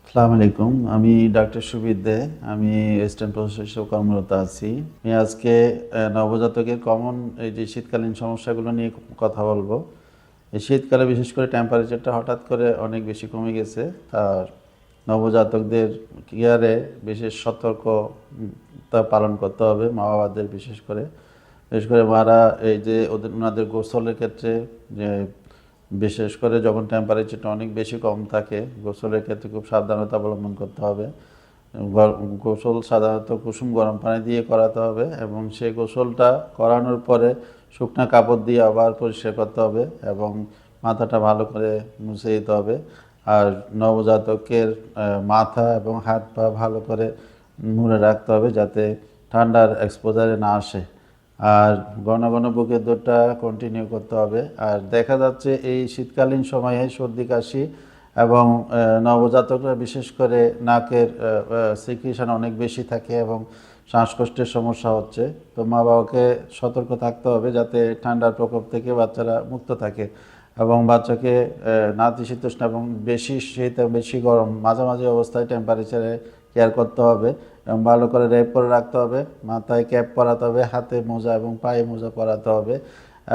আসসালামু আলাইকুম। আমি ডাক্তার সুবিদ দে। আমি অ্যাসিস্ট্যান্ট প্রফেসর হিসেবে কর্মরত আছি। আমি আজকে নবজাতকের কমন এই যে শীতকালীন সমস্যাগুলো নিয়ে কথা বলবো। এই শীতকালে বিশেষ করে টেম্পারেচারটা হঠাৎ করে অনেক বেশি কমে গেছে। আর নবজাতকদের কেয়ারে বিশেষ সতর্কতা পালন করতে হবে মা-বাবাদের বিশেষ করে মারা এই যে ওনাদের গোসলের ক্ষেত্রে যে বিশেষ করে যখন টেম্পারেচারটা অনেক বেশি কম থাকে গোসলের ক্ষেত্রে খুব সাবধানতা অবলম্বন করতে হবে। গোসল সাধারণত কুসুম গরম পানি দিয়ে করাতে হবে এবং সেই গোসলটা করানোর পরে শুকনো কাপড় দিয়ে আবার পরিষ্কার করতে হবে এবং মাথাটা ভালো করে মুছে দিতে হবে। আর নবজাতকের মাথা এবং হাত পা ভালো করে মুড়ে রাখতে হবে যাতে ঠান্ডার এক্সপোজারে না আসে। আর ঘন ঘন বুকের দুধটা কন্টিনিউ করতে হবে। আর দেখা যাচ্ছে এই শীতকালীন সময়ে সর্দি কাশি এবং নবজাতকরা বিশেষ করে নাকের সিক্রিশন অনেক বেশি থাকে এবং শ্বাসকষ্টের সমস্যা হচ্ছে। তো মা বাবাকে সতর্ক থাকতে হবে যাতে ঠান্ডার প্রকোপ থেকে বাচ্চারা মুক্ত থাকে এবং বাচ্চাকে নাতিশীতোষ্ণ এবং বেশি শীত বেশি গরম মাঝামাঝি অবস্থায় টেম্পারেচারে কেয়ার করতে হবে এবং ভালো করে র্যাপ করে রাখতে হবে, মাথায় ক্যাপ পরাতে হবে, হাতে মোজা এবং পায়ে মোজা পরাতে হবে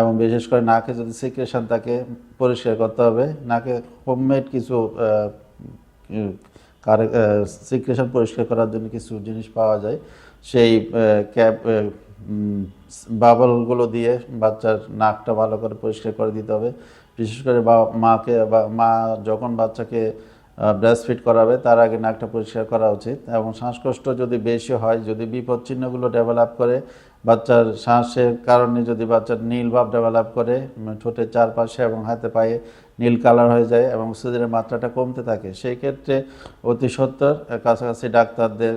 এবং বিশেষ করে নাকে যদি সিক্রেশন থাকে পরিষ্কার করতে হবে। নাকে হোমমেড কিছু সিক্রেশন পরিষ্কার করার জন্য কিছু জিনিস পাওয়া যায়, সেই ক্যাপ বাবলগুলো দিয়ে বাচ্চার নাকটা ভালো করে পরিষ্কার করে দিতে হবে। বিশেষ করে মাকে বা মা যখন বাচ্চাকে ব্রেস্ট ফিড করাবে তার আগে নাকটা পরিষ্কার করা উচিত। এবং শ্বাসকষ্ট যদি বেশি হয়, যদি বিপদ চিহ্নগুলো ডেভেলপ করে, বাচ্চার শ্বাসের কারণে যদি বাচ্চার নীল ভাব ডেভেলপ করে, ঠোঁটের চারপাশে এবং হাতে পায়ে নীল কালার হয়ে যায় এবং অক্সিজেনের মাত্রাটা কমতে থাকে, সেই ক্ষেত্রে অতি সত্বর কাছাকাছি ডাক্তারদের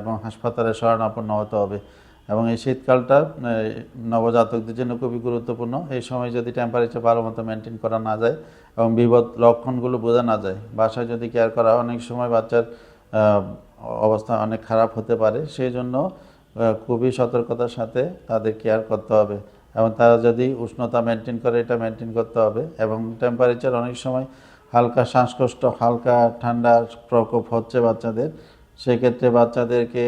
এবং হাসপাতালে শরণাপন্ন হতে হবে। এবং এই শীতকালটা নবজাতকদের জন্য খুবই গুরুত্বপূর্ণ। এই সময় যদি টেম্পারেচার ভালো মতো মেনটেন করা না যায় এবং বিপদ লক্ষণগুলো বোঝা না যায়, বাসায় যদি কেয়ার করা অনেক সময় বাচ্চার অবস্থা অনেক খারাপ হতে পারে। সেই জন্য খুবই সতর্কতার সাথে তাদের কেয়ার করতে হবে এবং তারা যদি উষ্ণতা মেনটেন করে এটা মেনটেন করতে হবে। এবং টেম্পারেচার অনেক সময় হালকা শ্বাসকষ্ট, হালকা ঠান্ডার প্রকোপ হচ্ছে বাচ্চাদের, সেক্ষেত্রে বাচ্চাদেরকে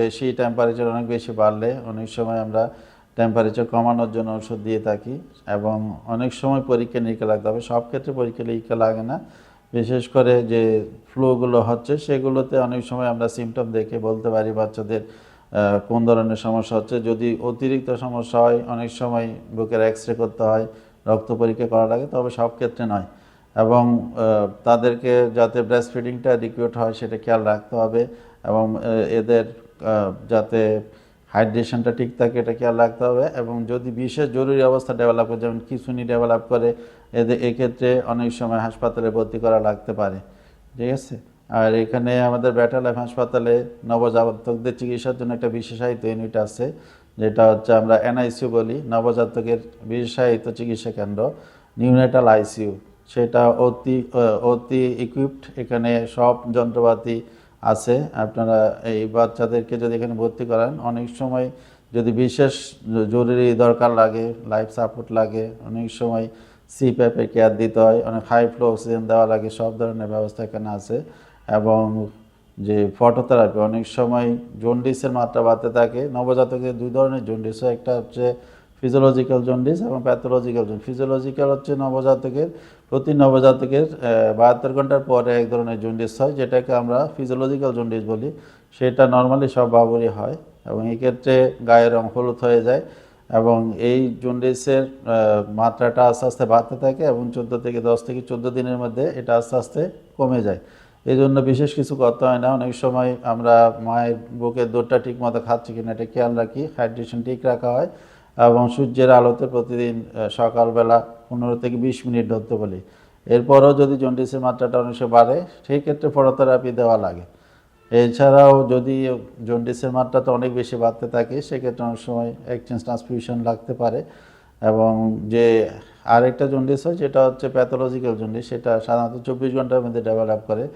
বেশি টেম্পারেচার অনেক বেশি বাড়লে অনেক সময় আমরা টেম্পারেচার কমানোর জন্য ওষুধ দিয়ে থাকি এবং অনেক সময় পরীক্ষা নিরীক্ষা লাগতে হবে। সব ক্ষেত্রে পরীক্ষা নিরীক্ষা লাগে না, বিশেষ করে যে ফ্লুগুলো হচ্ছে সেগুলোতে অনেক সময় আমরা সিমটম দেখে বলতে পারি বাচ্চাদের কোন ধরনের সমস্যা হচ্ছে। যদি অতিরিক্ত সমস্যা হয় অনেক সময় বুকের এক্স-রে করতে হয়, রক্ত পরীক্ষা করা লাগে, তবে সব ক্ষেত্রে নয়। এবং তাদেরকে যাতে ব্রেস্ট ফিডিংটা অ্যাডিকুয়েট হয় সেটা খেয়াল রাখতে হবে এবং এদের যাতে হাইড্রেশনটা ঠিক থাকে এটা খেয়াল রাখতে হবে। এবং যদি বিশেষ জরুরি অবস্থা ডেভেলপ করে, যেমন খিঁচুনি ডেভেলপ করে, এক্ষেত্রে অনেক সময় হাসপাতালে ভর্তি করা লাগতে পারে। ঠিক আছে। আর এখানে আমাদের বেটার লাইফ হাসপাতালে নবজাতকদের চিকিৎসার জন্য একটা বিশেষায়িত ইউনিট আছে, যেটা হচ্ছে আমরা এনআইসিউ বলি, নবজাতকের বিশেষায়িত চিকিৎসা কেন্দ্র, নিউনেটাল আইসিইউ। সেটা অতি ইকুইপড, এখানে সব যন্ত্রপাতি আছে। আপনারা এই বাচ্চাদেরকে যদি এখানে ভর্তি করেন, অনেক সময় যদি বিশেষ জরুরি দরকার লাগে, লাইফ সাপোর্ট লাগে, অনেক সময় সিপ্যাপে কেয়ার দিতে হয়, অনেক হাই ফ্লো অক্সিজেন দেওয়া লাগে, সব ধরনের ব্যবস্থা এখানে আছে। এবং যে ফটোথেরাপি, অনেক সময় জন্ডিসের মাত্রা বাড়তে থাকে। নবজাতকের দুই ধরনের জন্ডিস হয়, একটা হচ্ছে ফিজিওলজিক্যাল জন্ডিস এবং প্যাথোলজিক্যাল জন্ডিস। ফিজিওলজিক্যাল হচ্ছে প্রতি নবজাতকের 72 ঘন্টার পরে এক ধরনের জন্ডিস হয়, যেটাকে আমরা ফিজিওলজিক্যাল জন্ডিস বলি। সেটা নর্মালি সব বাবুরই হয় এবং এই ক্ষেত্রে গায়ের রং হলুদ হয়ে যায় এবং এই জন্ডিসের মাত্রাটা আস্তে আস্তে বাড়তে থাকে এবং 10 থেকে 14 দিনের মধ্যে এটা আস্তে আস্তে কমে যায়। এই জন্য বিশেষ কিছু করতে হয় না। অনেক সময় আমরা মায়ের বুকের দুধটা ঠিক মতো খাচ্ছি কিনা এটা খেয়াল রাখি, হাইড্রেশন ঠিক রাখা হয় এবং সূর্যের আলোতে প্রতিদিন সকালবেলা 15 থেকে 20 মিনিট ধরতে বলি। এরপরও যদি জন্ডিসের মাত্রাটা অনেক সময় বাড়ে, সেই ক্ষেত্রে ফটোথেরাপি দেওয়া লাগে। এছাড়াও যদি জন্ডিসের মাত্রাটা অনেক বেশি বাড়তে থাকে, সেক্ষেত্রে অনেক সময় এক্সচেঞ্জ ট্রান্সফিউশন লাগতে পারে। এবং যে আরেকটা জন্ডিস হয় যেটা হচ্ছে প্যাথোলজিক্যাল জন্ডিস, সেটা সাধারণত 24 ঘন্টার মধ্যে ডেভেলপ করে।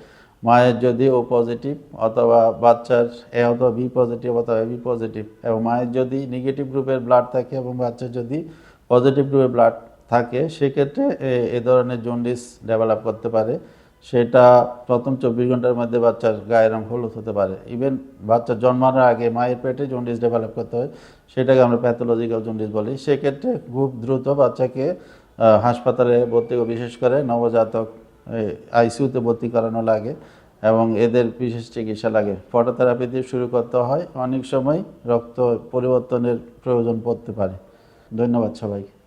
মায়ের যদি ও পজিটিভ অথবা বাচ্চার এ অথবা বি পজিটিভ অথবা বি পজিটিভ, এবং মায়ের যদি নেগেটিভ গ্রুপের ব্লাড থাকে এবং বাচ্চার যদি পজিটিভ গ্রুপের ব্লাড থাকে, সেক্ষেত্রে এ ধরনের জন্ডিস ডেভেলপ করতে পারে। সেটা প্রথম 24 ঘন্টার মধ্যে বাচ্চার গায়ের রং হলুদ হতে পারে। ইভেন বাচ্চা জন্মানোর আগে মায়ের পেটে জন্ডিস ডেভেলপ করতে হয়, সেটাকে আমরা প্যাথোলজিক্যাল জন্ডিস বলি। সেক্ষেত্রে খুব দ্রুত বাচ্চাকে হাসপাতালে ভর্তি, বিশেষ করে নবজাতক আইসিইউতে ভর্তি করানো লাগে এবং এদের বিশেষ চিকিৎসা লাগে। ফটোথেরাপি দিয়ে শুরু করতে হয়, অনেক সময় রক্ত পরিবর্তনের প্রয়োজন পড়তে পারে। ধন্যবাদ সবাইকে।